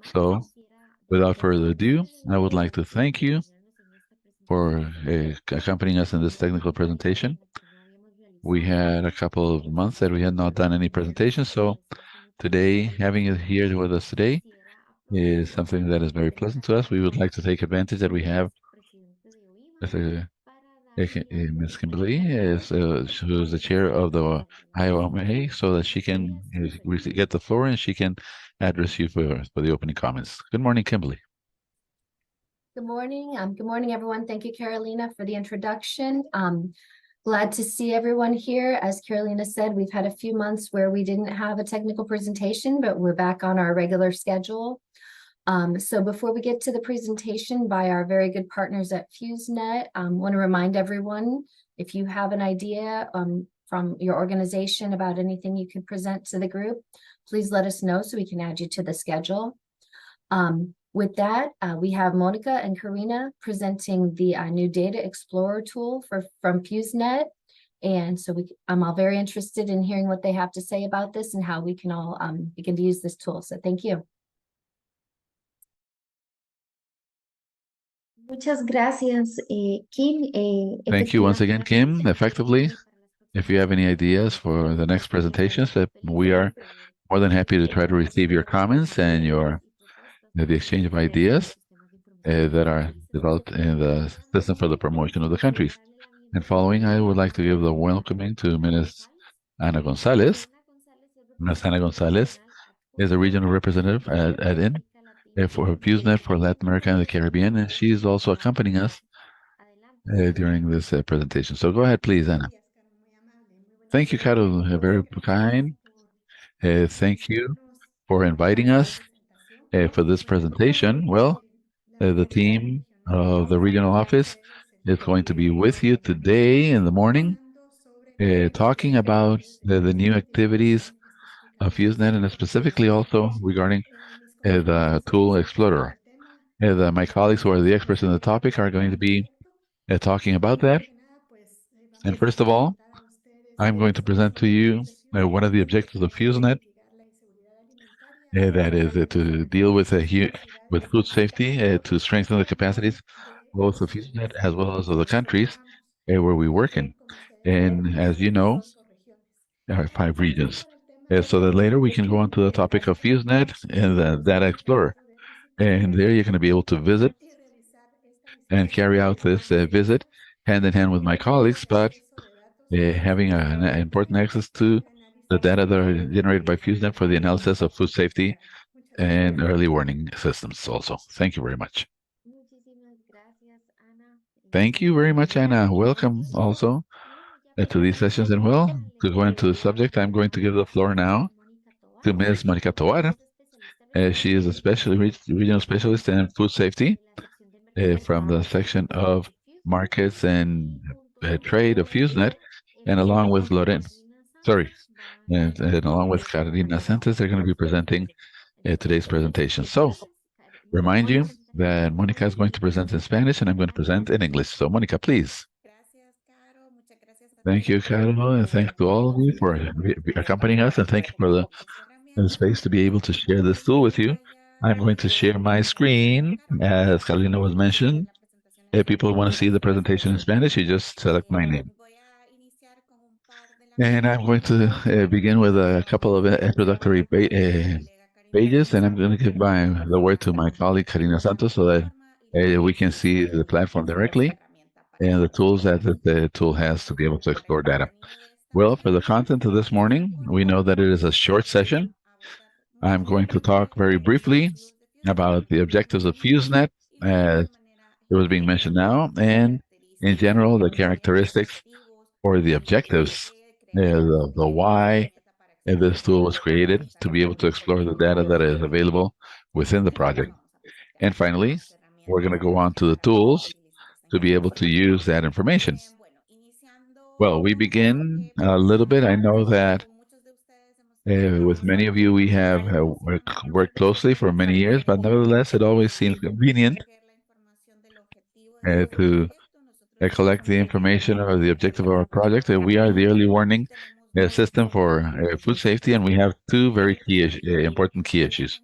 So, without further ado, I would like to thank you for accompanying us in this technical presentation. We had a couple of months that we had not done any presentations, so today, having you here with us today is something that is very pleasant to us. We would like to take advantage that we have uh, Ms. Kimberly, who is the chair of the IOMA, so that she can get the floor and she can address you for the opening comments. Good morning, Kimberly. Good morning. Good morning, everyone. Thank you, Carolina, for the introduction. Glad to see everyone here. As Carolina said, we've had a few months where we didn't have a technical presentation, but we're back on our regular schedule. So before we get to the presentation by our very good partners at FEWSnet, I want to remind everyone, if you have an idea from your organization about anything you can present to the group, please let us know so we can add you to the schedule. With that, we have Monica and Karina presenting the new Data Explorer tool from FEWSnet. And so I'm all very interested in hearing what they have to say about this and how we can all begin to use this tool. So thank you. Muchas gracias, Kim. Thank you once again, Kim. Effectively, if you have any ideas for the next presentations, we are more than happy to try to receive your comments and the exchange of ideas that are developed in the system for the promotion of the countries. And following, I would like to give the welcoming to Ms. Ana Gonzalez. Ms. Ana Gonzalez is a regional representative at IN for FEWSnet for Latin America and the Caribbean, and she is also accompanying us during this presentation. So go ahead, please, Ana. Thank you, Caro. Very kind. Thank you for inviting us for this presentation. Well, the team of the regional office is going to be with you today in the morning, talking about the new activities of FEWSnet and specifically also regarding the tool Explorer. My colleagues who are the experts in the topic are going to be talking about that. And first of all, I'm going to present to you one of the objectives of FEWSnet, that is to deal with with food safety, to strengthen the capacities both of FEWSnet as well as of the countries where we work in. And as you know, there are 5 regions. So that later we can go on to the topic of FEWSnet and the Data Explorer. And there you're going to be able to visit and carry out this visit hand in hand with my colleagues, but having an important access to the data that are generated by FEWSnet for the analysis of food safety and early warning systems also. Thank you very much. Thank you very much, Anna. Welcome also to these sessions. And well, to go into the subject, I'm going to give the floor now to Ms. Monica Tovar. She is a regional specialist in food safety from the section of markets and trade of FEWSnet, and along with and along with Carolina Santos, they're going to be presenting today's presentation. So, remind you that Monica is going to present in Spanish and I'm going to present in English. So, Monica, please. Thank you, Caro, and thanks to all of you for accompanying us, and thank you for the space to be able to share this tool with you. I'm going to share my screen, as Carolina was mentioned. If people want to see the presentation in Spanish, you just select my name. And I'm going to begin with a couple of introductory pages, and I'm going to give the word to my colleague, Karina Santos, so that we can see the platform directly and the tools that the tool has to be able to explore data. Well, for the content of this morning, we know that it is a short session. I'm going to talk very briefly about the objectives of FEWSnet, as it was being mentioned now, and in general, the characteristics or the objectives, the why this tool was created to be able to explore the data that is available within the project. And finally, we're going to go on to the tools to be able to use that information. Well, we begin a little bit. I know that with many of you, we have worked closely for many years, but nevertheless, it always seems convenient to collect the information or the objective of our project. We are the early warning system for food safety, and we have 2 very important key issues.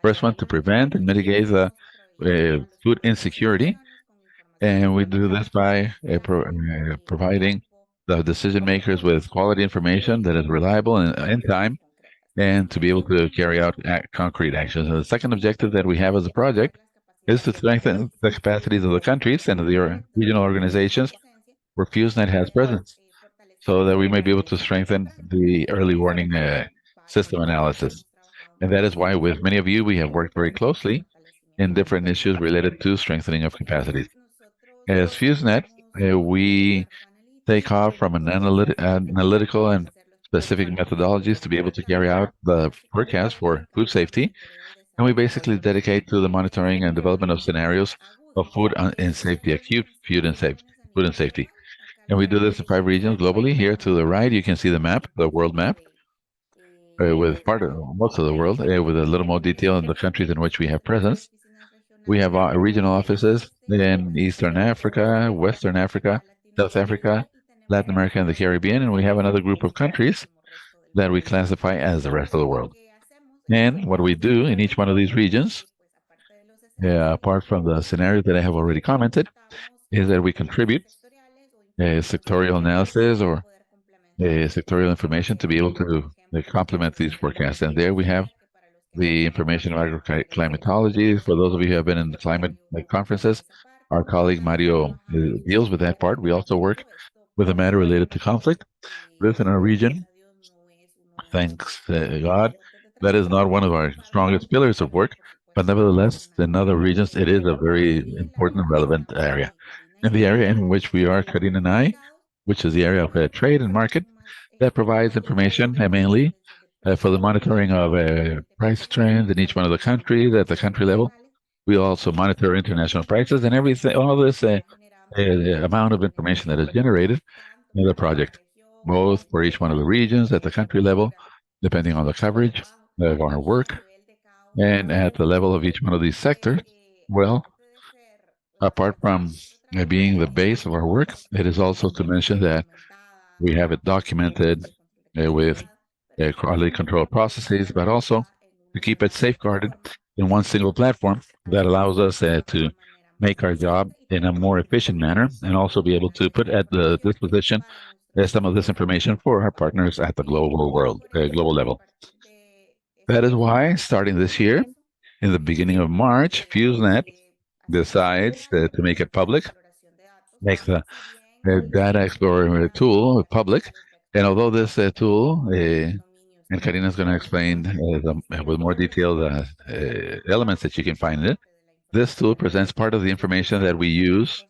First one, to prevent and mitigate the food insecurity. And we do this by providing the decision makers with quality information that is reliable and in time, and to be able to carry out concrete actions. And the second objective that we have as a project is to strengthen the capacities of the countries and of the regional organizations where FEWSnet has presence, so that we may be able to strengthen the early warning system analysis. And that is why, with many of you, we have worked very closely in different issues related to strengthening of capacities. As FEWSnet, we take off from an analytical and specific methodologies to be able to carry out the forecast for food safety. And we basically dedicate to the monitoring and development of scenarios of food and safety, acute food and safety. And we do this in 5 regions globally. Here to the right, you can see the map, the world map, with part of most of the world, with a little more detail in the countries in which we have presence. We have regional offices in Eastern Africa, Western Africa, South Africa, Latin America, and the Caribbean. And we have another group of countries that we classify as the rest of the world. And what we do in each one of these regions, apart from the scenarios that I have already commented, is that we contribute sectorial analysis or sectorial information to be able to complement these forecasts. And there we have the information of agroclimatology. For those of you who have been in the climate conferences, our colleague Mario deals with that part. We also work with a matter related to conflict. This in our region, thanks God, that is not one of our strongest pillars of work, but nevertheless, in other regions, it is a very important, relevant area. In the area in which we are, Karina and I, which is the area of trade and market, that provides information mainly for the monitoring of price trends in each one of the countries at the country level. We also monitor international prices and everything, all this amount of information that is generated in the project, both for each one of the regions at the country level, depending on the coverage of our work, and at the level of each one of these sectors. Well, apart from being the base of our work, it is also to mention that we have it documented with quality control processes, but also to keep it safeguarded in one single platform that allows us to make our job in a more efficient manner and also be able to put at the disposition some of this information for our partners at the global level. That is why, starting this year, in the beginning of March, FEWSnet decides to make it public, make the Data Explorer tool public. And although this tool, and Karina is going to explain with more detail the elements that you can find in it, this tool presents part of the information that we use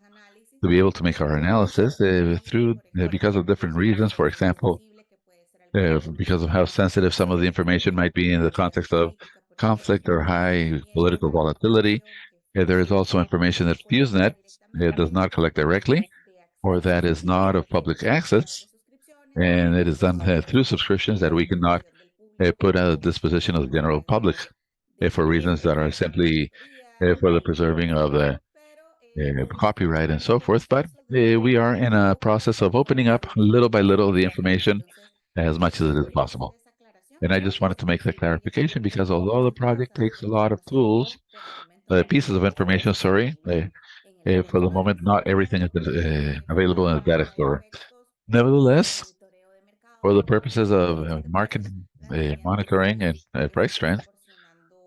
to be able to make our analysis through because of different reasons. For example, because of how sensitive some of the information might be in the context of conflict or high political volatility. There is also information that FEWSnet does not collect directly, or that is not of public access, and it is done through subscriptions that we cannot put at the disposition of the general public for reasons that are simply for the preserving of the copyright and so forth. But we are in a process of opening up little by little the information as much as it is possible. And I just wanted to make that clarification because although the project takes a lot of tools, pieces of information, sorry, for the moment, not everything is available in the data explorer. Nevertheless, for the purposes of market monitoring and price trends,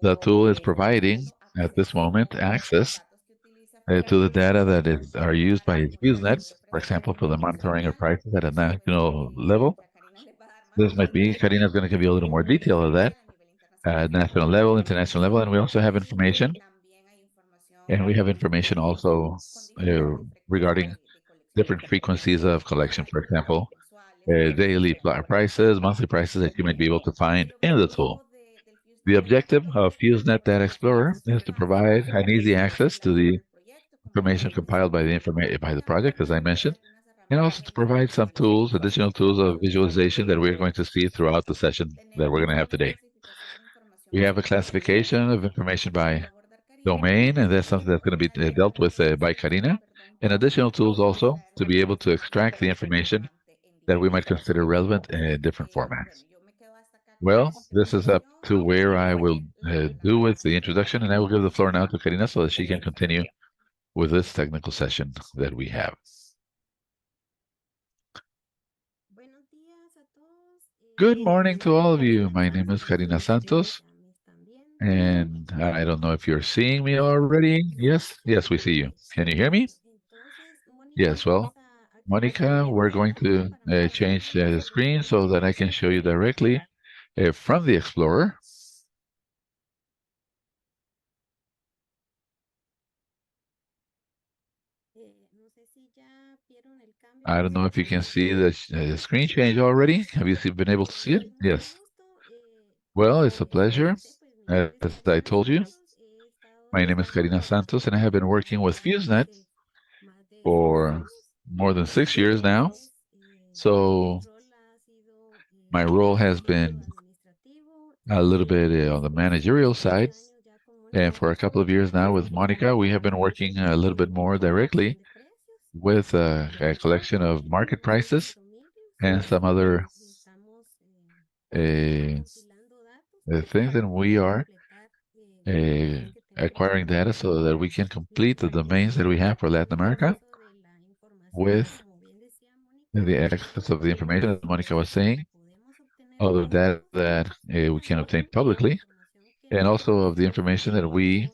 the tool is providing at this moment access to the data that are used by FEWSnet, for example, for the monitoring of prices at a national level. This might be, Karina is going to give you a little more detail of that, national level, international level, and we also have information. And we have information also regarding different frequencies of collection, for example, daily prices, monthly prices that you might be able to find in the tool. The objective of FEWSnet Data Explorer is to provide an easy access to the information compiled by the project, as I mentioned, and also to provide some tools, additional tools of visualization that we're going to see throughout the session that we're going to have today. We have a classification of information by domain, and that's something that's going to be dealt with by Karina, and additional tools also to be able to extract the information that we might consider relevant in different formats. Well, this is up to where I will do with the introduction, and I will give the floor now to Karina so that she can continue with this technical session that we have. Good morning to all of you. My name is Karina Santos, and I don't know if you're seeing me already. Yes, yes, we see you. Can you hear me? Yes, well, Monica, we're going to change the screen so that I can show you directly from the Explorer. I don't know if you can see the screen change already. Have you been able to see it? Yes. Well, it's a pleasure. As I told you, my name is Karina Santos, and I have been working with FEWSnet for more than 6 years now. So my role has been a little bit on the managerial side. And for a couple of years now with Monica, we have been working a little bit more directly with a collection of market prices and some other uh, things. And we are uh, acquiring data so that we can complete the domains that we have for Latin America with the access of the information, as Monica was saying, other data that we can obtain publicly, and also of the information that we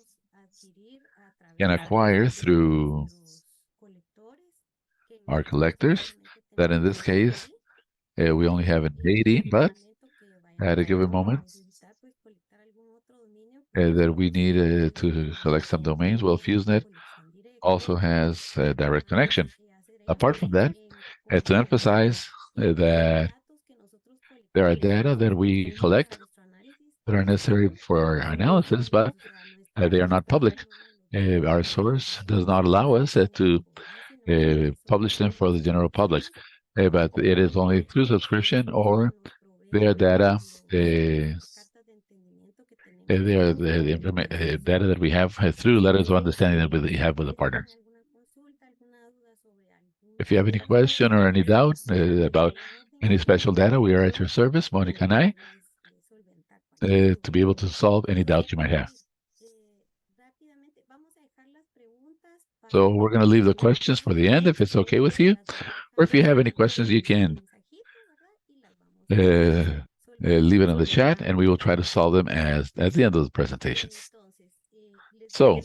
can acquire through our collectors, that in this case, we only have in Haiti, but at a given moment that we need to collect some domains, well, FuseNet also has a direct connection. Apart from that, to emphasize that there are data that we collect that are necessary for our analysis, but they are not public. Our source does not allow us to publish them for the general public, but it is only through subscription or their data. They are the data that we have through letters of understanding that we have with the partners. If you have any question or any doubt about any special data, we are at your service, Monica and I, to be able to solve any doubt you might have. So we're going to leave the questions for the end, if it's okay with you. Or if you have any questions, you can leave it in the chat, and we will try to solve them at the end of the presentation. So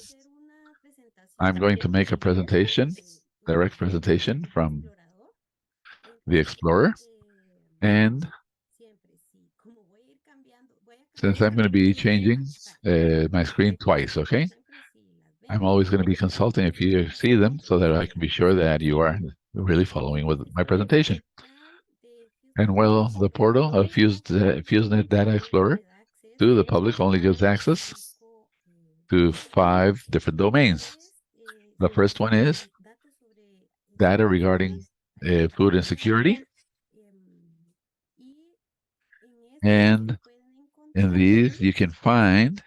I'm going to make a presentation, direct presentation from the Explorer. And since I'm going to be changing my screen twice, okay? I'm always going to be consulting if you see them so that I can be sure that you are really following with my presentation. And well, the portal of FuseNet Data Explorer to the public only gives access to 5 different domains. The first one is data regarding food insecurity. And in these, you can find,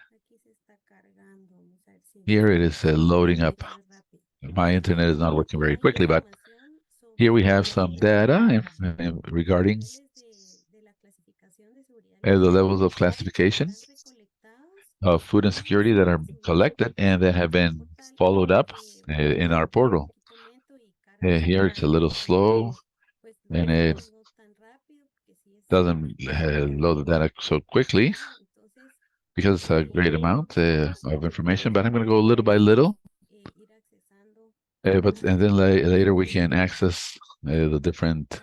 here it is loading up. My internet is not working very quickly, but here we have some data regarding the levels of classification of food insecurity that are collected and that have been followed up in our portal. Here it's a little slow, and it doesn't load the data so quickly because it's a great amount of information, but I'm going to go little by little. And then later we can access the different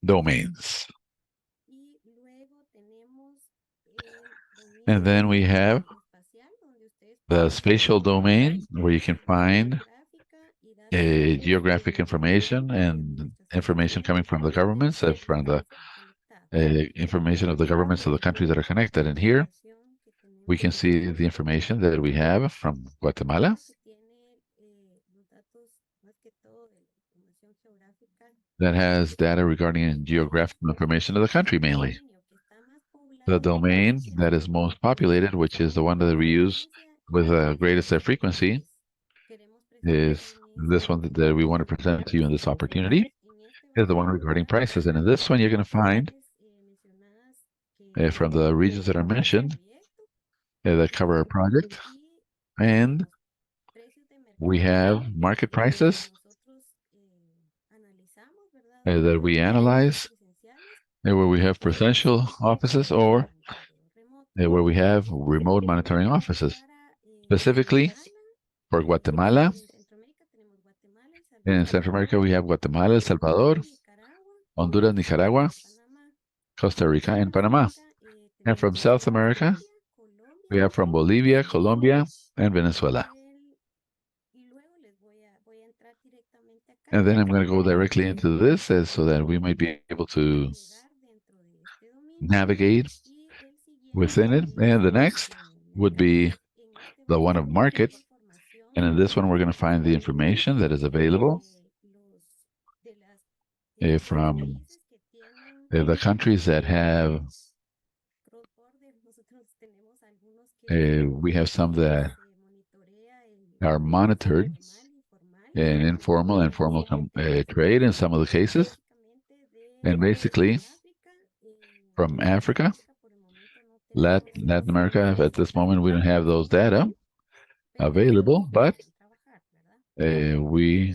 domains. And then we have the spatial domain, where you can find geographic information and information coming from the governments, from the information of the governments of the countries that are connected. And here we can see the information that we have from Guatemala that has data regarding geographical information of the country mainly. The domain that is most populated, which is the one that we use with the greatest frequency, is this one that we want to present to you in this opportunity. is the one regarding prices. And in this one, you're going to find from the regions that are mentioned that cover our project. And we have market prices that we analyze, where we have presential offices or where we have remote monitoring offices. Specifically for Guatemala, in Central America, we have Guatemala, El Salvador, Honduras, Nicaragua, Costa Rica, and Panama. And from South America, we have from Bolivia, Colombia, and Venezuela. And then I'm going to go directly into this so that we might be able to navigate within it. And the next would be the one of market. And in this one, we're going to find the information that is available from the countries that have, we have some that are monitored in informal and formal trade in some of the cases. And basically, from Africa, Latin America, at this moment, we don't have those data available, but we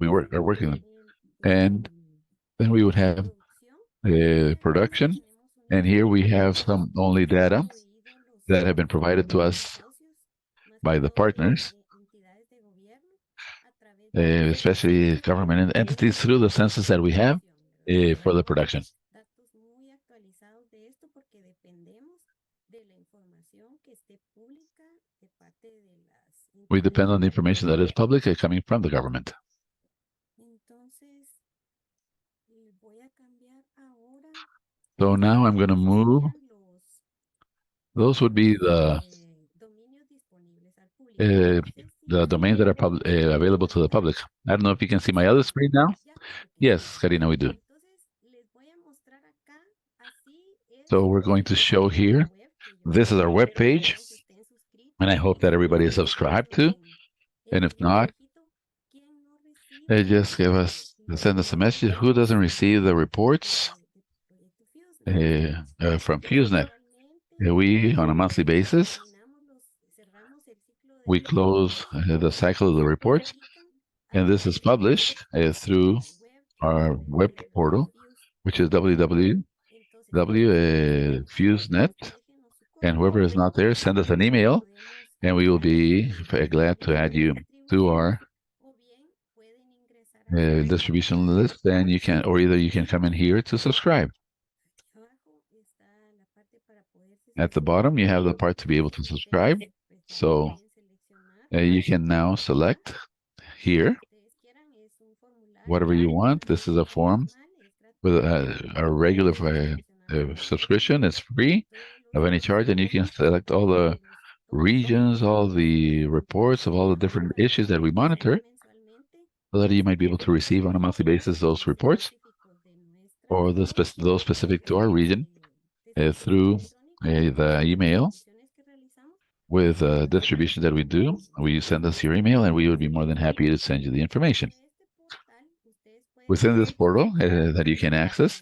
are working them. And then we would have production. And here we have some only data that have been provided to us by the partners, especially government entities, through the census that we have for the production. We depend on the information that is public coming from the government. So now I'm going to move. Those would be the domains that are available to the public. I don't know if you can see my other screen now. Yes, Karina, we do. So we're going to show here. This is our web page, and I hope that everybody is subscribed to. And if not, just send us a message. Who doesn't receive the reports from FEWSnet? We, on a monthly basis, we close the cycle of the reports, and this is published through our web portal, which is www.fewsnet. And whoever is not there, send us an email, and we will be glad to add you to our distribution list. And you can, or either you can come in here to subscribe. At the bottom, you have the part to be able to subscribe. So you can now select here whatever you want. This is a form with a regular subscription. It's free of any charge, and you can select all the regions, all the reports of all the different issues that we monitor, so that you might be able to receive on a monthly basis those reports or those specific to our region through the email with distribution that we do. We send us your email, and we would be more than happy to send you the information. Within this portal that you can access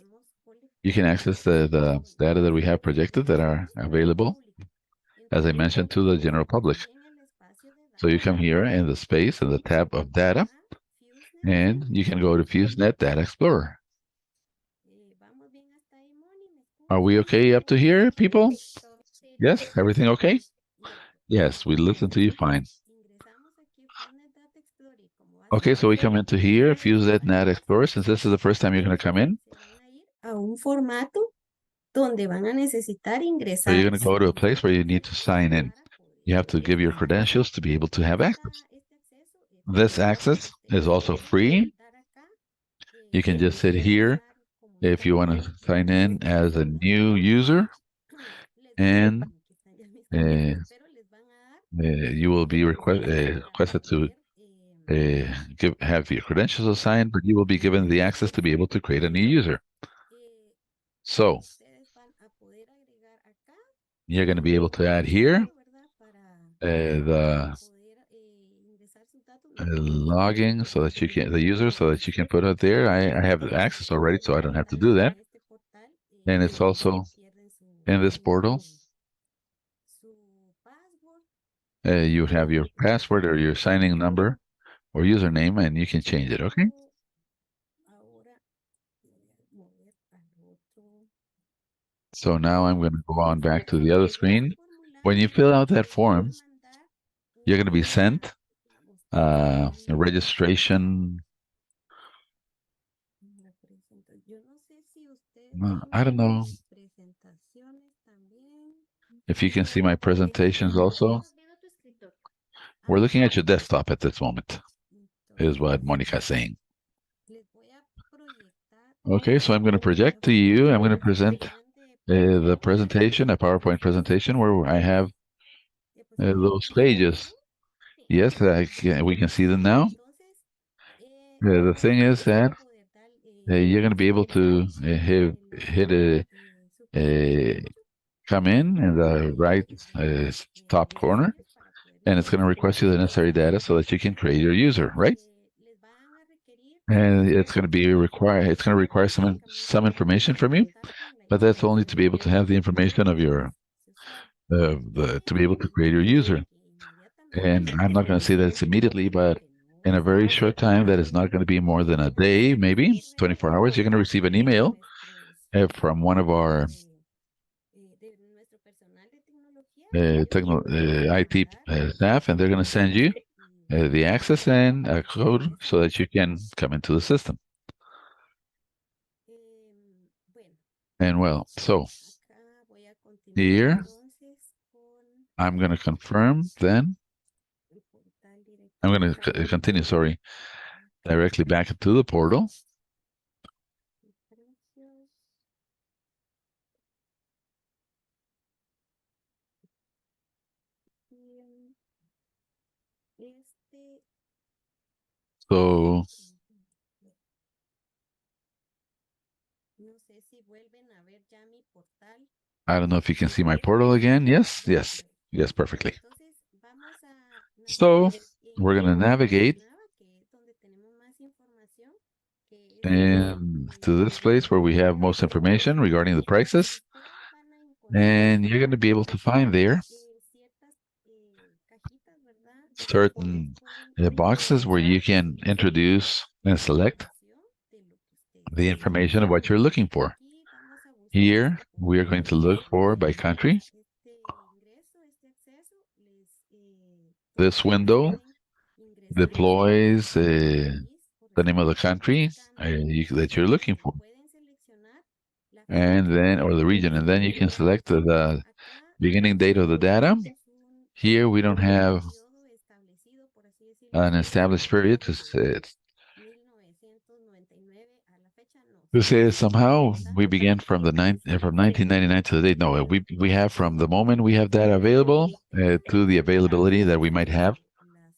the data that we have projected that are available, as I mentioned, to the general public. So you come here in the space in the tab of data, and you can go to FEWSnet Data Explorer. Are we okay up to here, people? Yes, everything okay? Yes, we listen to you fine. Okay, so we come into here, FEWSnet Data Explorer. Since this is the first time you're going to come in, so you're going to go to a place where you need to sign in. You have to give your credentials to be able to have access. This access is also free. You can just sit here if you want to sign in as a new user, and you will be requested to have your credentials assigned, but you will be given the access to be able to create a new user. So you're going to be able to add here logging so that you can, the user, so that you can put it there. I have access already, so I don't have to do that. And it's also in this portal. You have your password or your signing number or username, and you can change it. Okay. So now I'm going to go on back to the other screen. When you fill out that form, you're going to be sent a registration. I don't know if you can see my presentations also. Estamos viendo tu escritorio. We're looking at your desktop at this moment, is what Monica's saying. Okay, so I'm going to project to you. I'm going to present the presentation, a PowerPoint presentation where I have those pages. Yes, we can see them now. The thing is that you're going to be able to hit a come in the right top corner, and it's going to request you the necessary data so that you can create your user, right? And it's going to be require it's going to require some information from you, but that's only to be able to have the information of your to be able to create your user. And I'm not going to say that it's immediately, but in a very short time, that is not going to be more than a day, maybe 24 hours, you're going to receive an email from one of our IT staff, and they're going to send you the access and a code so that you can come into the system. And well, so here I'm going to confirm then. I'm going to continue, sorry, directly back into the portal. So I don't know if you can see my portal again. Yes, yes, yes, perfectly. So we're going to navigate and to this place where we have most information regarding the prices. And you're going to be able to find there certain boxes where you can introduce and select the information of what you're looking for. Here, we are going to look for by country. This window deploys the name of the country that you're looking for, and then, or the region, and then you can select the beginning date of the data. Here, we don't have an established period to say somehow we began from from 1999 to the date. No, we have from the moment we have data available to the availability that we might have,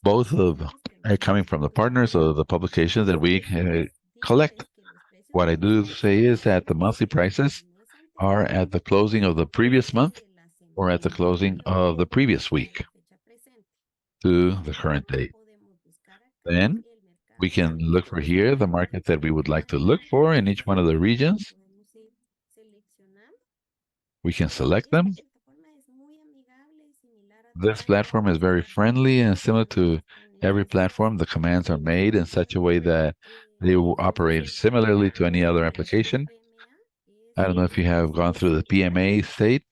both of coming from the partners or the publications that we collect. What I do say is that the monthly prices are at the closing of the previous month or at the closing of the previous week to the current date. Then we can look for here the market that we would like to look for in each one of the regions. We can select them. This platform is very friendly and similar to every platform. The commands are made in such a way that they will operate similarly to any other application. I don't know if you have gone through the PMA state.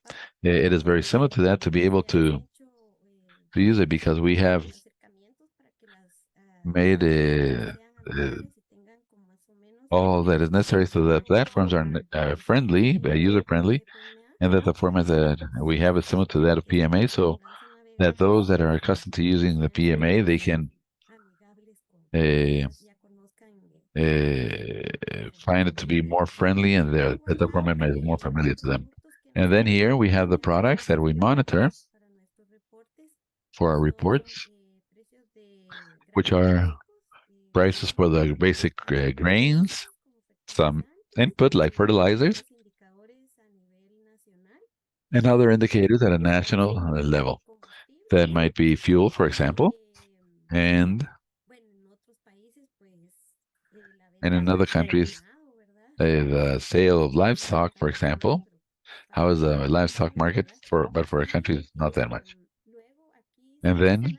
It is very similar to that to be able to use it because we have made all that is necessary so that platforms are friendly, user-friendly, and that the format that we have is similar to that of PMA, so that those that are accustomed to using the PMA, they can uh, find it to be more friendly and that the format is more familiar to them. And then here we have the products that we monitor for our reports, which are prices for the basic grains, some input like fertilizers, and other indicators at a national level. That might be fuel, for example, and And in other countries, the sale of livestock, for example, how is the livestock market but for a country, not that much. And then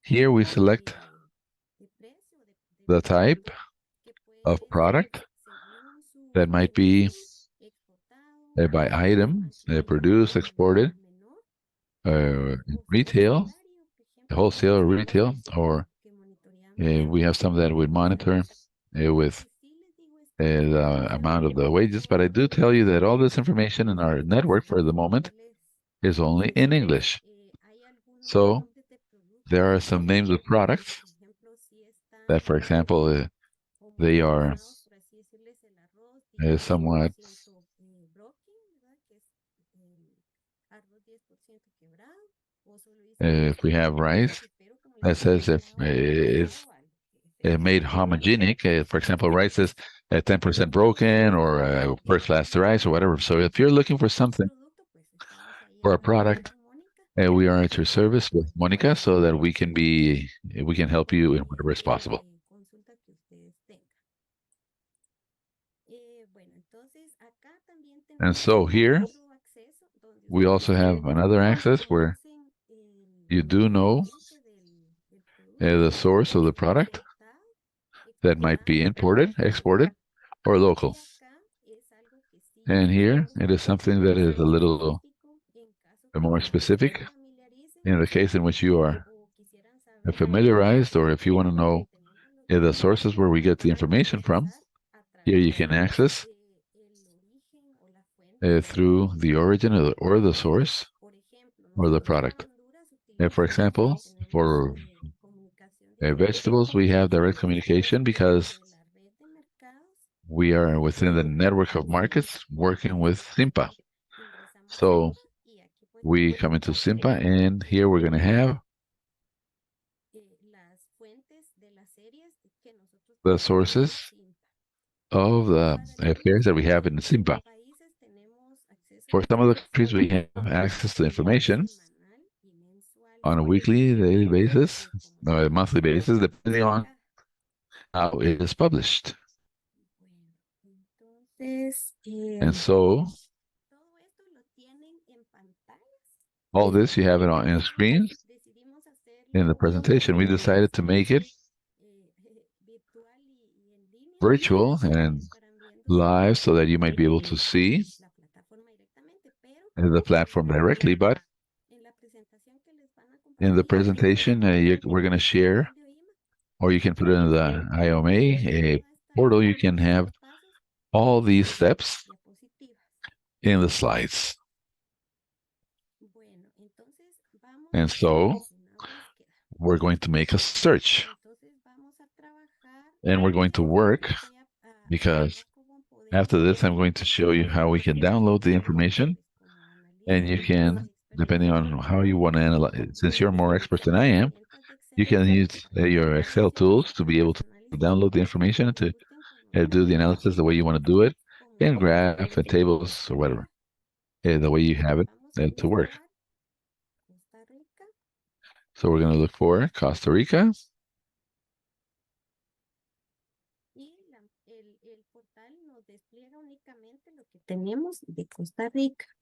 here we select the type of product that might be by item, produced, exported, retail, wholesale or retail, or we have some that we monitor with the amount of the wages. But I do tell you that all this information in our network for the moment is only in English. So there are some names of products that, for example, they are somewhat, if we have rice, that says if it's made homogenic, for example, rice is 10% broken or first class rice or whatever. So if you're looking for something for a product, we are at your service with Monica so that we can help you in whatever is possible. And so here we also have another access where you do know the source of the product that might be imported, exported, or local. And here it is something that is a little more specific in the case in which you are familiarized, or if you want to know the sources where we get the information from. Here you can access through the origin or the source or the product. For example, for vegetables, we have direct communication because we are within the network of markets working with Simpa. So we come into Simpa, and here we're going to have the sources of the affairs that we have in Simpa. For some of the countries, we have access to information on a weekly, daily basis, a monthly basis, depending on how it is published. And so all this you have it on screen in the presentation. We decided to make it virtual and live so that you might be able to see the platform directly, but in the presentation we're going to share, or you can put it in the IOMA portal. You can have all these steps in the slides. And so we're going to make a search, and we're going to work, because after this I'm going to show you how we can download the information, and you can, depending on how you want to analyze, since you're more expert than I am, you can use your Excel tools to be able to download the information and to do the analysis the way you want to do it, in graph and tables or whatever, the way you have it to work. So we're going to look for Costa Rica.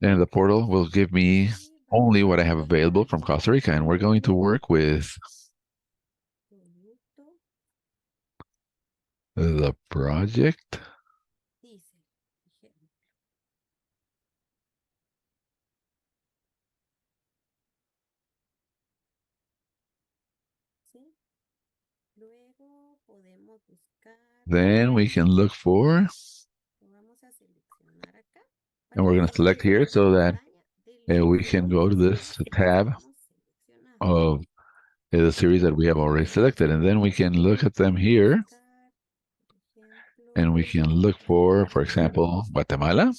And the portal will give me only what I have available from Costa Rica. And we're going to work with the project. Then we can look for, and we're going to select here so that we can go to this tab of the series that we have already selected. And then we can look at them here, and we can look for example, Guatemala.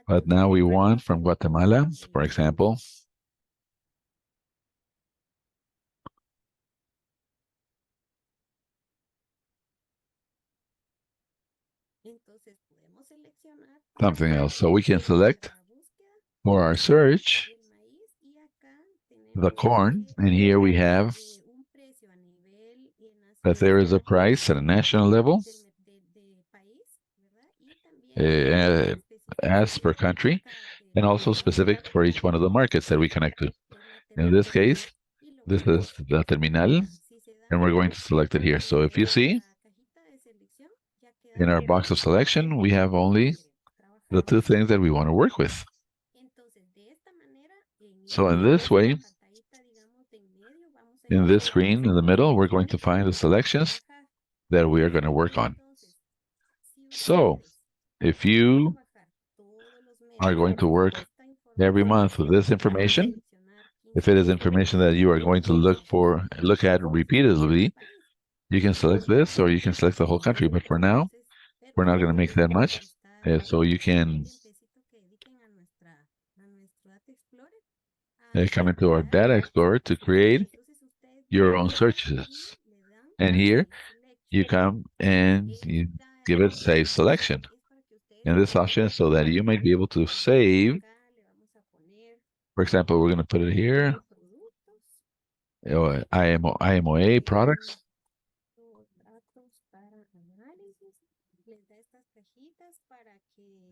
But now we want from Guatemala, for example, something else. So we can select for our search the corn, and here we have that there is a price at a national level uh, as per country, and also specific for each one of the markets that we connect to. In this case, this is the terminal, and we're going to select it here. So if you see in our box of selection, we have only the two things that we want to work with. So in this way, in this screen in the middle, we're going to find the selections that we are going to work on. So if you are going to work every month with this information, if it is information that you are going to look at repeatedly, you can select this or you can select the whole country. But for now, we're not going to make that much. So you can come into our Data Explorer to create your own searches. And here you come and you give it Save Selection. And this option so that you might be able to save. For example, we're going to put it here. IMOA products.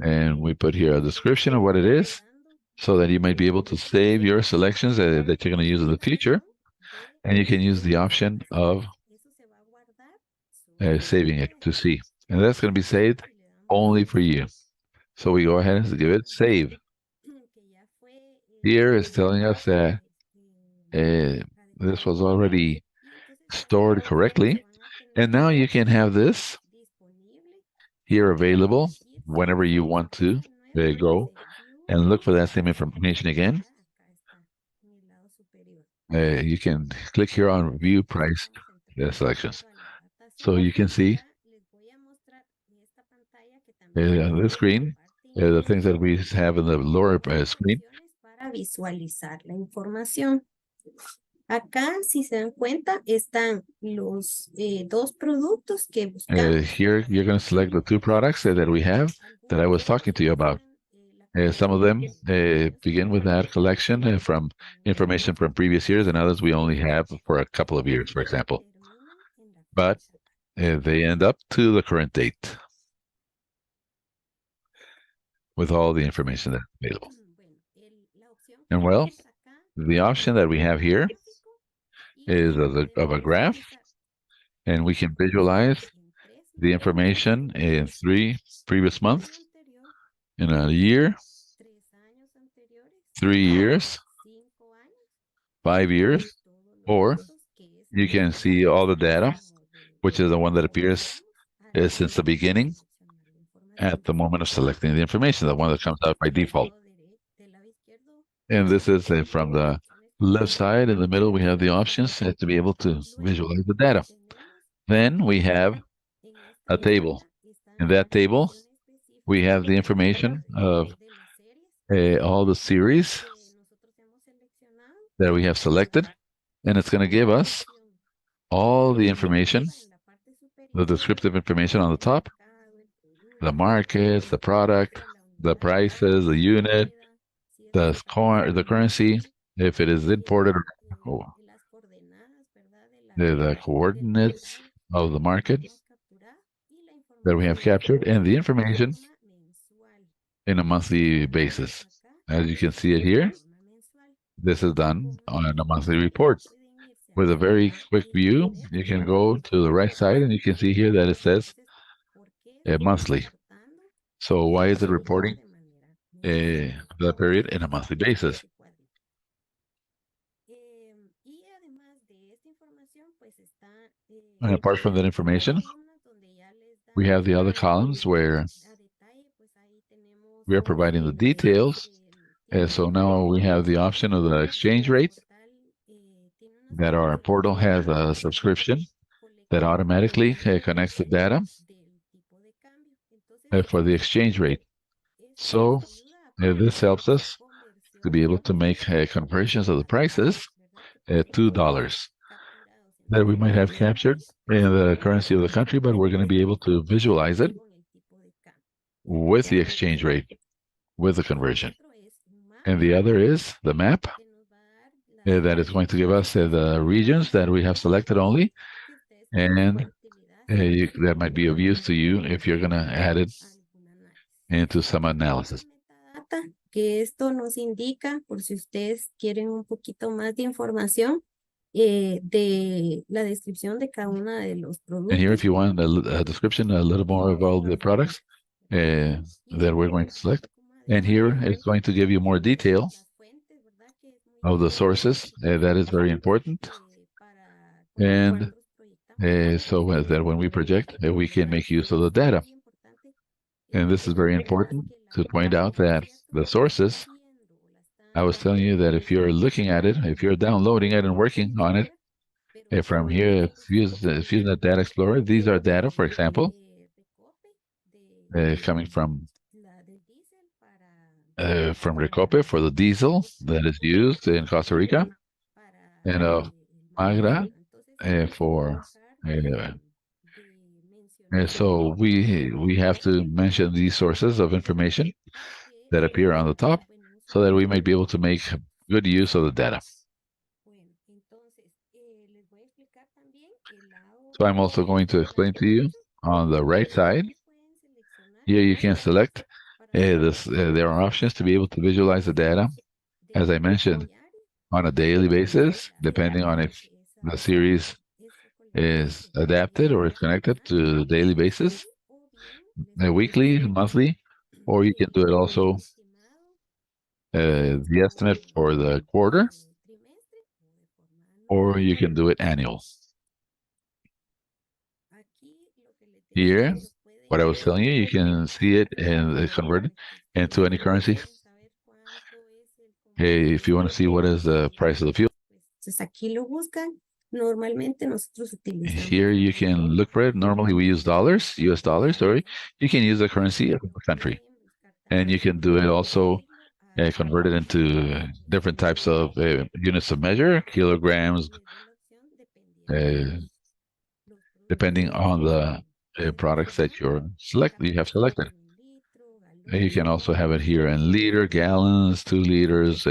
And we put here a description of what it is so that you might be able to save your selections that you're going to use in the future. And you can use the option of saving it to see. And that's going to be saved only for you. So we go ahead and give it save. Here is telling us that this was already stored correctly. And now you can have this here available whenever you want to go and look for that same information again. You can click here on View Price Selections. So you can see on the screen the things that we have in the lower screen. Para visualizar la información. Acá, si se dan cuenta, están los dos productos que buscamos. Here, you're going to select the two products that we have that I was talking to you about. Some of them begin with that collection from information from previous years, and others we only have for a couple of years, for example. But they end up to the current date with all the information that's available. And well, the option that we have here is of a graph, and we can visualize the information in 3 previous months, in a year, 3 years, 5 years, or you can see all the data, which is the one that appears since the beginning at the moment of selecting the information, the one that comes out by default. And this is from the left side. In the middle, we have the options to be able to visualize the data. Then we have a table. In that table, we have the information of all the series that we have selected, and it's going to give us all the information, the descriptive information on the top, the markets, the product, the prices, the unit, the currency, if it is imported, or the coordinates of the market that we have captured, and the information in a monthly basis. As you can see it here, this is done on a monthly report. With a very quick view, you can go to the right side and you can see here that it says monthly. So why is it reporting the period in a monthly basis? And apart from that information, we have the other columns where we are providing the details. So now we have the option of the exchange rate, that our portal has a subscription that automatically connects the data for the exchange rate. So this helps us to be able to make conversions of the prices to dollars that we might have captured in the currency of the country, but we're going to be able to visualize it with the exchange rate, with the conversion. And the other is the map that is going to give us the regions that we have selected only, and that might be of use to you if you're going to add it into some analysis. Metadata, que esto nos indica, por si ustedes quieren un poquito más de información, de la descripción de cada una de los And here, if productos. you want a description, a little more of all the products that we're going to select. And here, it's going to give you more detail of the sources. That is very important. And so that when we project, we can make use of the data. And this is very important to point out that the sources, I was telling you that if you're looking at it, if you're downloading it and working on it, from here, if you use the Data Explorer, these are data, for example, coming from Recope for the diesel that is used in Costa Rica, and of Magra for. So we have to mention these sources of information that appear on the top, so that we might be able to make good use of the data. So I'm also going to explain to you on the right side. Here you can select there are options to be able to visualize the data, as I mentioned, on a daily basis, depending on if the series is adapted or is connected to the daily basis, weekly, monthly, or you can do it also the estimate for the quarter, or you can do it annual. Here, what I was telling you, you can see it and convert it into any currency. Hey, if you want to see what is the price of the fuel, Entonces aquí lo buscan. Normalmente nosotros utilizamos. here you can look for it. Normally we use dollars, US dollars, sorry. You can use the currency of the country. And you can do it also, convert it into different types of units of measure, kilograms, depending on the products that you have selected. You can also have it here in liter, gallons, 2 liters,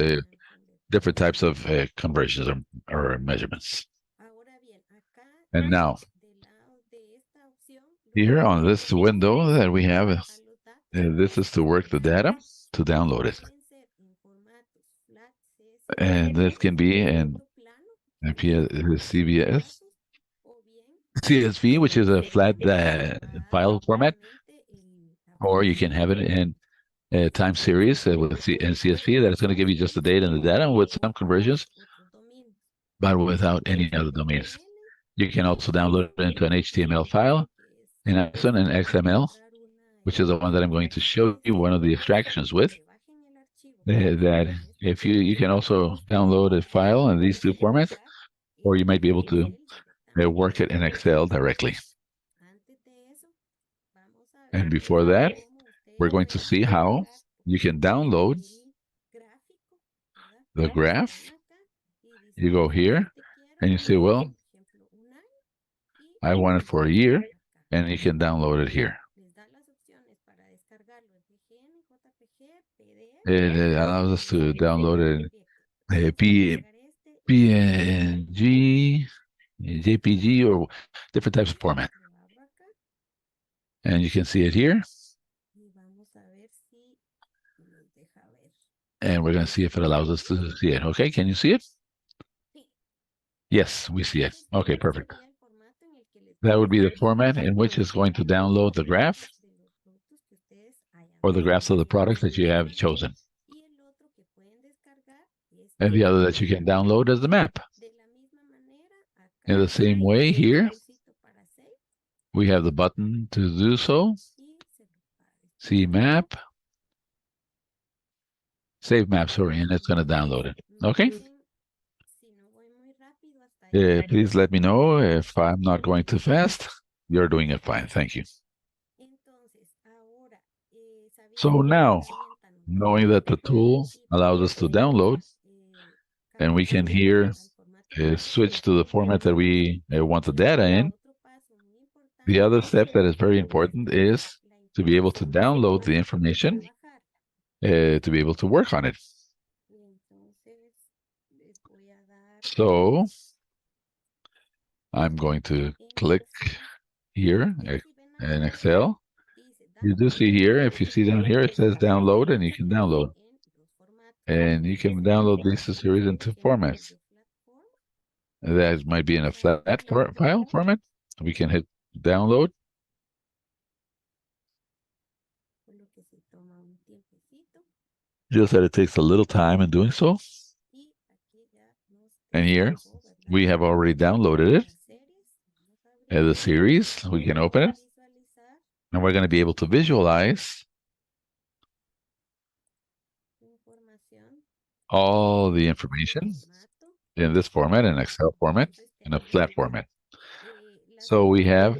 different types of conversions or measurements. And now, here on this window that we have, this is to work the data, to download it. And this can be in CVS, CSV, which is a flat file format, or you can have it in time series in CSV that is going to give you just the data and the data with some conversions, but without any other domains. You can also download it into an HTML file, and also an XML, which is the one that I'm going to show you one of the extractions with. That if you can also download a file in these two formats, or you might be able to work it in Excel directly. And before that, we're going to see how you can download the graph. You go here and you say, well, I want it for a year, and you can download it here. It allows us to download it PNG, JPG, or different types of format. And you can see it here. And we're going to see if it allows us to see it. Okay, can you see it? Yes, we see it. Okay, perfect. That would be the format in which it's going to download the graph or the graphs of the products that you have chosen. And the other that you can download is the map. In the same way here, we have the button to do so. See map. Save map, sorry, and it's going to download it. Okay? Please let me know if I'm not going too fast. You're doing it fine. Thank you. So now, knowing that the tool allows us to download, and we can here switch to the format that we want the data in, the other step that is very important is to be able to download the information to be able to work on it. So I'm going to click here in Excel. You do see here, if you see down here, it says download, and you can download. And you can download these series into formats. That might be in a flat file format. We can hit download. Just that it takes a little time in doing so. And here we have already downloaded it as a series. We can open it. And we're going to be able to visualize all the information in this format, in Excel format, in a flat format. So we have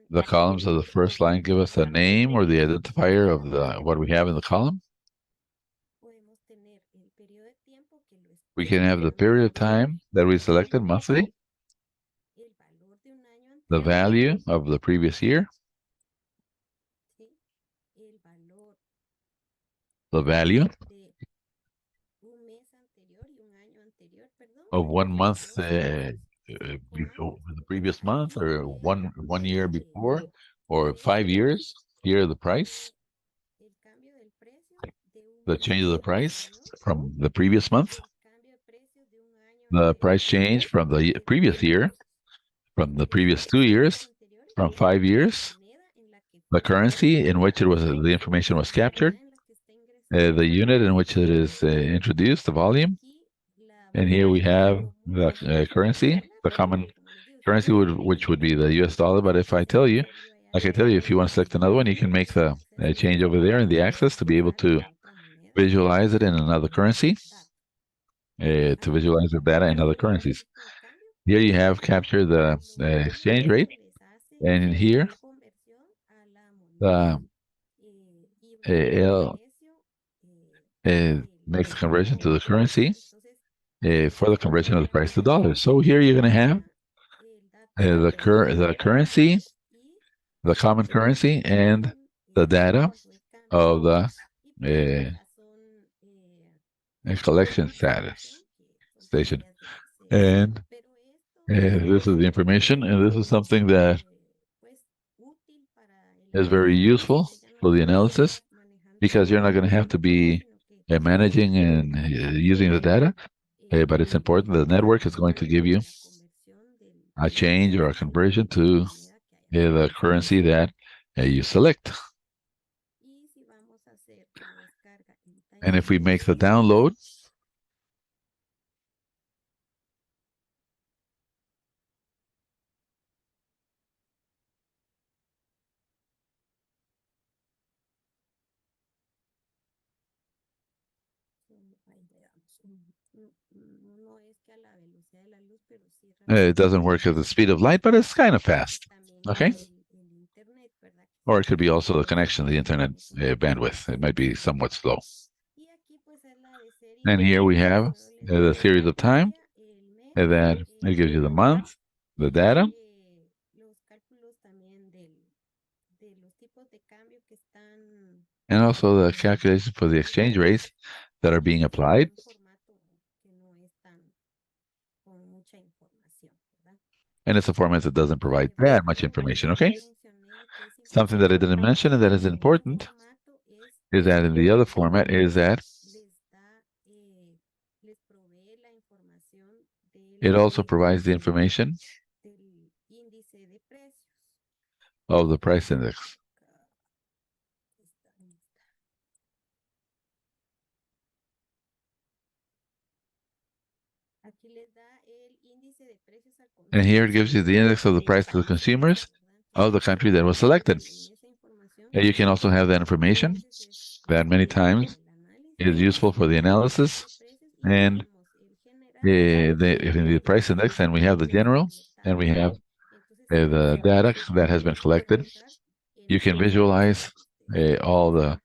the columns of the first line give us a name or the identifier of the what we have in the column. We can have the period of time that we selected monthly, the value of the previous year, the value of 1 month before the previous month, or one year before, or 5 years. Here, the price, the change of the price from the previous month, the price change from the previous year, from the previous 2 years, from 5 years, the currency in which the information was captured, the unit in which it is introduced, the volume, and here we have the currency, the common currency, which would be the US dollar. But if I tell you, like I tell you, if you want to select another one, you can make the change over there in the access to be able to visualize it in another currency, to visualize the data in other currencies. Here you have captured the exchange rate, and in here, the L makes the conversion to the currency for the conversion of the price to dollars. So here you're going to have the currency, the common currency, and the data of the collection status station. And this is the information, and this is something that is very useful for the analysis, because you're not going to have to be managing and using the data, but it's important that the network is going to give you a change or a conversion to the currency that you select. And if we make the download, it doesn't work at the speed of light, but it's kind of fast. Okay. Or it could be also the connection, the internet bandwidth. It might be somewhat slow. And here we have the series of time, and then it gives you the month, the data, and also the calculation for the exchange rates that are being applied. And it's a format that doesn't provide that much information, okay? Something that I didn't mention and that is important is that in the other format is that it also provides the information of the price index. And here it gives you the index of the price to the consumers of the country that was selected. And you can also have that information that many times is useful for the analysis. And in the price index, and we have the general, and we have the data that has been collected. You can visualize all the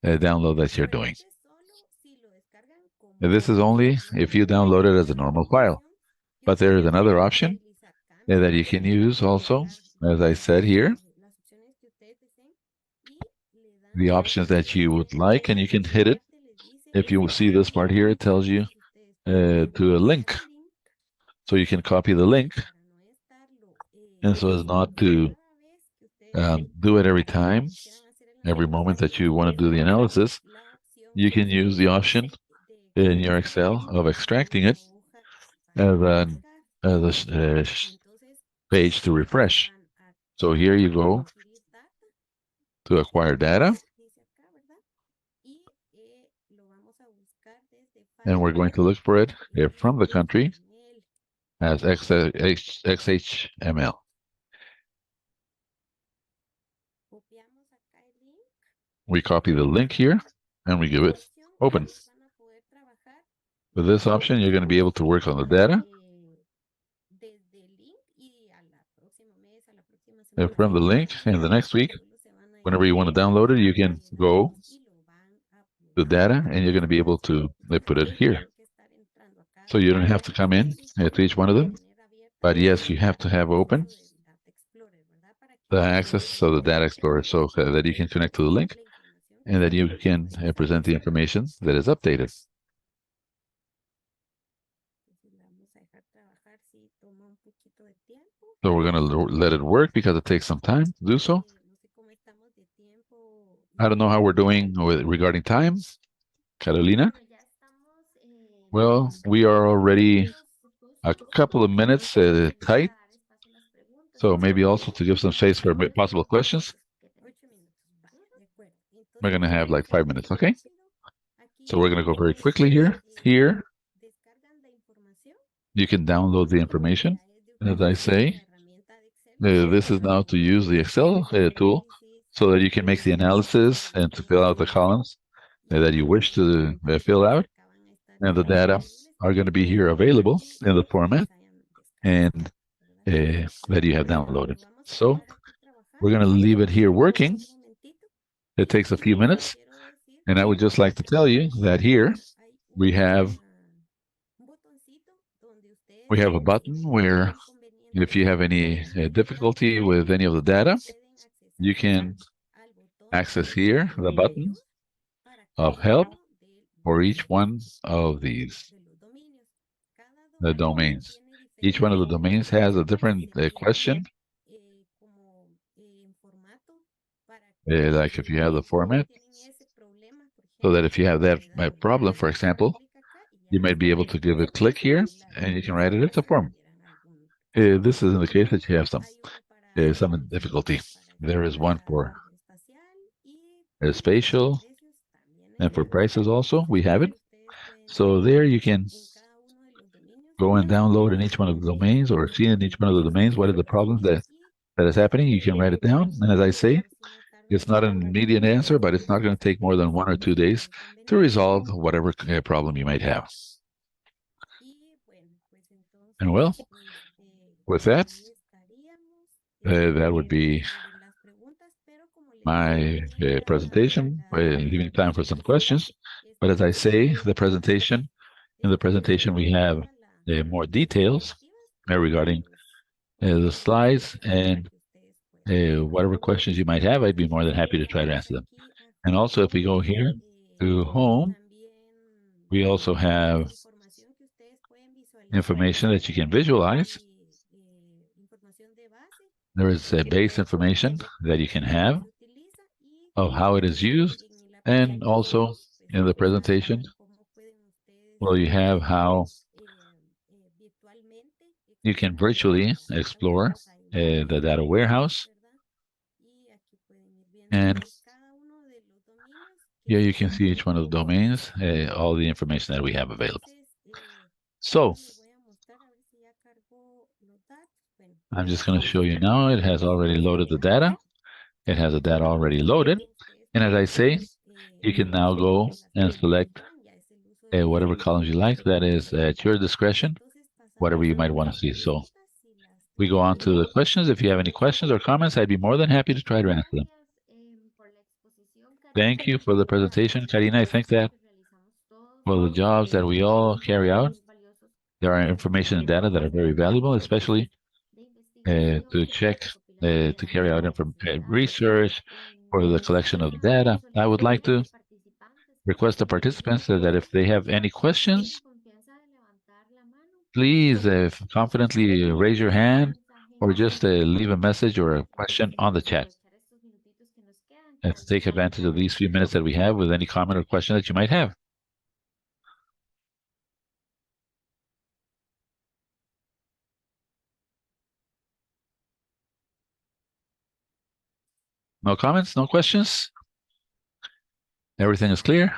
download that you're doing. And this is only if you download it as a normal file. But there is another option that you can use also, as I said here, the options that you would like, and you can hit it. If you see this part here, it tells you to a link. So you can copy the link, and so as not to do it every time, every moment that you want to do the analysis, you can use the option in your Excel of extracting it as a page to refresh. So here you go to acquire data, and we're going to look for it from the country as XHML. We copy the link here and we give it open. With this option, you're going to be able to work on the data. And from the link, and the next week, whenever you want to download it, you can go to data and you're going to be able to put it here. So you don't have to come in to each one of them. But yes, you have to have open the access to the Data Explorer so that you can connect to the link and that you can present the information that is updated. So we're going to let it work because it takes some time to do so. I don't know how we're doing regarding time. Carolina? Well, we are already a couple of minutes tight. So maybe also to give some space for possible questions. We're going to have like 5 minutes, okay? So we're going to go very quickly here. Here, you can download the information. As I say, this is now to use the Excel tool so that you can make the analysis and to fill out the columns that you wish to fill out. And the data are going to be here available in the format and that you have downloaded. So we're going to leave it here working. It takes a few minutes. And I would just like to tell you that here we have a button where if you have any difficulty with any of the data, you can access here the button of help for each one of these, the domains. Each one of the domains has a different question. Like if you have the format, so that if you have that problem, for example, you might be able to give a click here and you can write it as a form. This is in the case that you have some difficulty. There is one for spatial and for prices also. We have it. So there you can go and download in each one of the domains or see in each one of the domains what are the problems that is happening. You can write it down. And as I say, it's not an immediate answer, but it's not going to take more than 1 or 2 days to resolve whatever problem you might have. And well, with that, that would be my presentation, leaving time for some questions. But as I say, in the presentation we have more details regarding the slides and whatever questions you might have, I'd be more than happy to try to answer them. And also, if we go here to home, we also have information that you can visualize. There is a base information that you can have of how it is used, and also in the presentation, well, you have how you can virtually explore the data warehouse. And here you can see each one of the domains, all the information that we have available. So I'm just going to show you now. It has already loaded the data. It has the data already loaded. And as I say, you can now go and select whatever columns you like. That is at your discretion, whatever you might want to see. So we go on to the questions. If you have any questions or comments, I'd be more than happy to try to answer them. Thank you for the presentation, Karina. I think that for the jobs that we all carry out, there are information and data that are very valuable, especially to check, to carry out research for the collection of data. I would like to request the participants that if they have any questions, please confidently raise your hand or just leave a message or a question on the chat. Let's take advantage of these few minutes that we have with any comment or question that you might have. No comments, no questions? Everything is clear?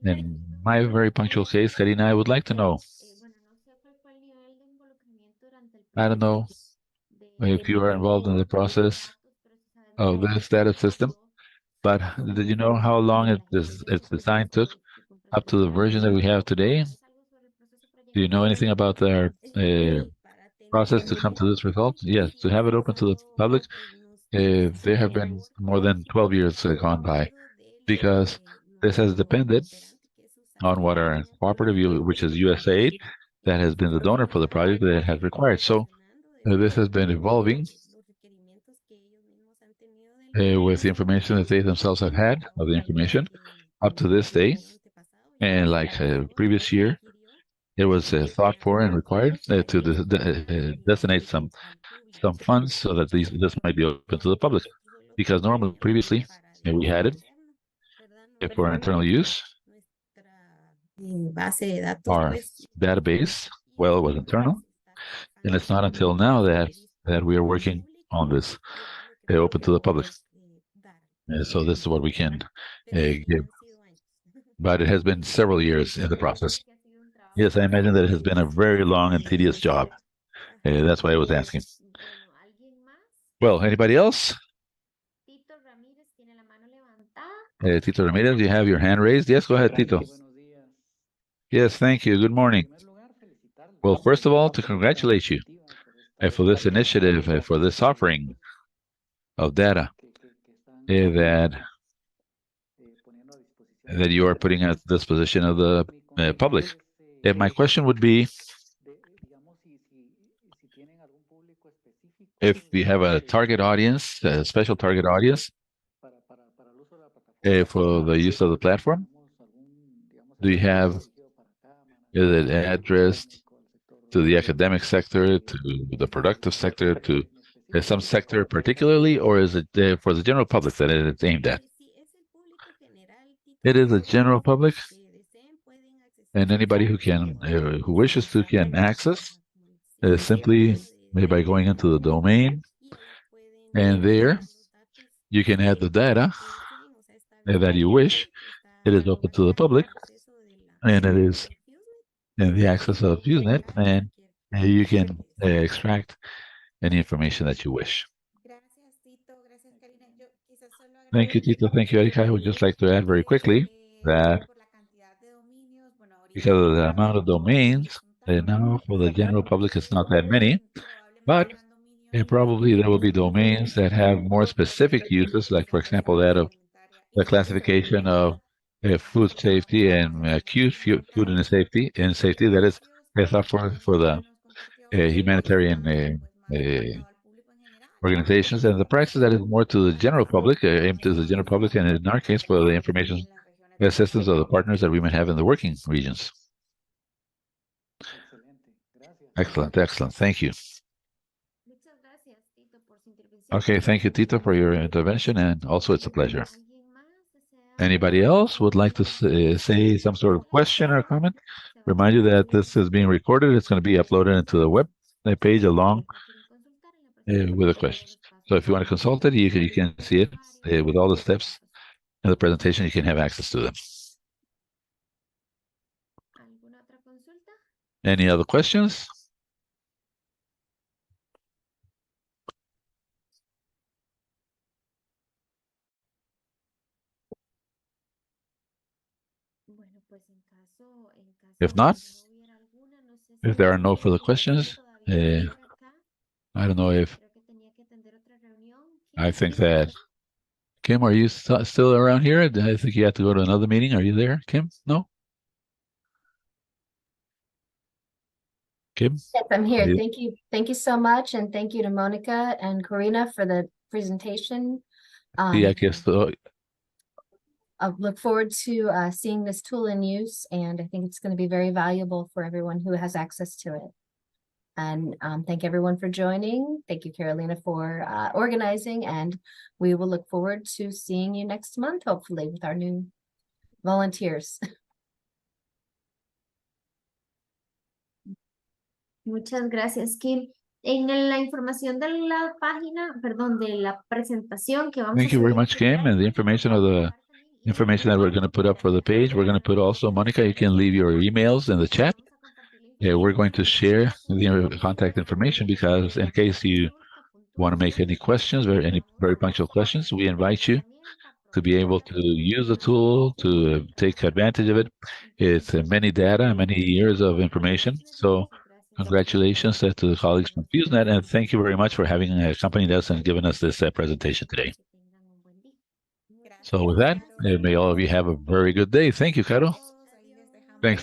In my very punctual case, Karina, I would like to know, I don't know if you are involved in the process of this data system, but did you know how long its design took up to the version that we have today? Do you know anything about their process to come to this result? Yes, to have it open to the public, there have been more than 12 years gone by because this has depended on what our cooperative, which is USAID, that has been the donor for the project that it has required. So this has been evolving with the information that they themselves have had of the information up to this day. And like previous year, it was thought for and required to designate some funds so that this might be open to the public. Because normally, previously, we had it for internal use. Base de datos, Our pues, database, well, it was internal, and it's not until now that we are working on this open to the public. So this is what we can give. But it has been several years in the process. Yes, I imagine that it has been a very long and tedious job. That's why I was asking. Well, anybody else? Tito Ramirez, you have your hand raised. Yes, go ahead, Tito. Yes, thank you. Good morning. Well, first of all, to congratulate you for this initiative, for this offering of data that you are putting at disposition of the public. And my question would be, if you have a target audience, a special target audience for the use of the platform, do you have, is it addressed to the academic sector, to the productive sector, to some sector particularly, or is it for the general public that it's aimed at? It is a general public, and anybody who can, who wishes to, can access simply by going into the domain, and there you can add the data that you wish. It is open to the public, and it is in the access of FEWSnet, and you can extract any information that you wish. Thank you, Tito. Thank you, Erika. I would just like to add very quickly that because of the amount of domains, now for the general public, it's not that many, but probably there will be domains that have more specific uses, like, for example, that of the classification of food safety and acute food and safety that is thought for the humanitarian organizations, and the prices that is more to the general public, aimed to the general public, and in our case, for the information assistance of the partners that we may have in the working regions. Excellent, excellent. Thank you. Okay, thank you, Tito, for your intervention, and also it's a pleasure. Anybody else would like to say some sort of question or comment? Remind you that this is being recorded. It's going to be uploaded into the web page along with the questions. So if you want to consult it, you can see it with all the steps in the presentation. You can have access to them. Any other questions? If not, if there are no further questions, I don't know if I think that Kim, are you still around here? I think you have to go to another meeting. Are you there, Kim? No? Kim? Yes, I'm here. You- Thank you. Thank you so much. And thank you to Monica and Corina for the presentation. Sí, aquí estoy. look forward to seeing this tool in use, and I think it's going to be very valuable for everyone who has access to it. And thank everyone for joining. Thank you, Carolina, for organizing, and we will look forward to seeing you next month, hopefully, with our new volunteers. Muchas gracias, Kim. En la información de la página, perdón, de la presentación que vamos a Thank you very subir much, este Kim. And the viernes, information of the information that we're going to put up for the page, we're going to put also, Monica, you can leave your emails in the chat. Yeah, we're going to share the contact information because in case you want to make any questions, any very punctual questions, we invite you to be able to use the tool, to take advantage of it. It's many data, many years of information. So congratulations to the colleagues from FEWSnet, and thank you very much for having accompanied us and given us this presentation today. So with that, may all of you have a very good day. Thank you, Caro. Thanks.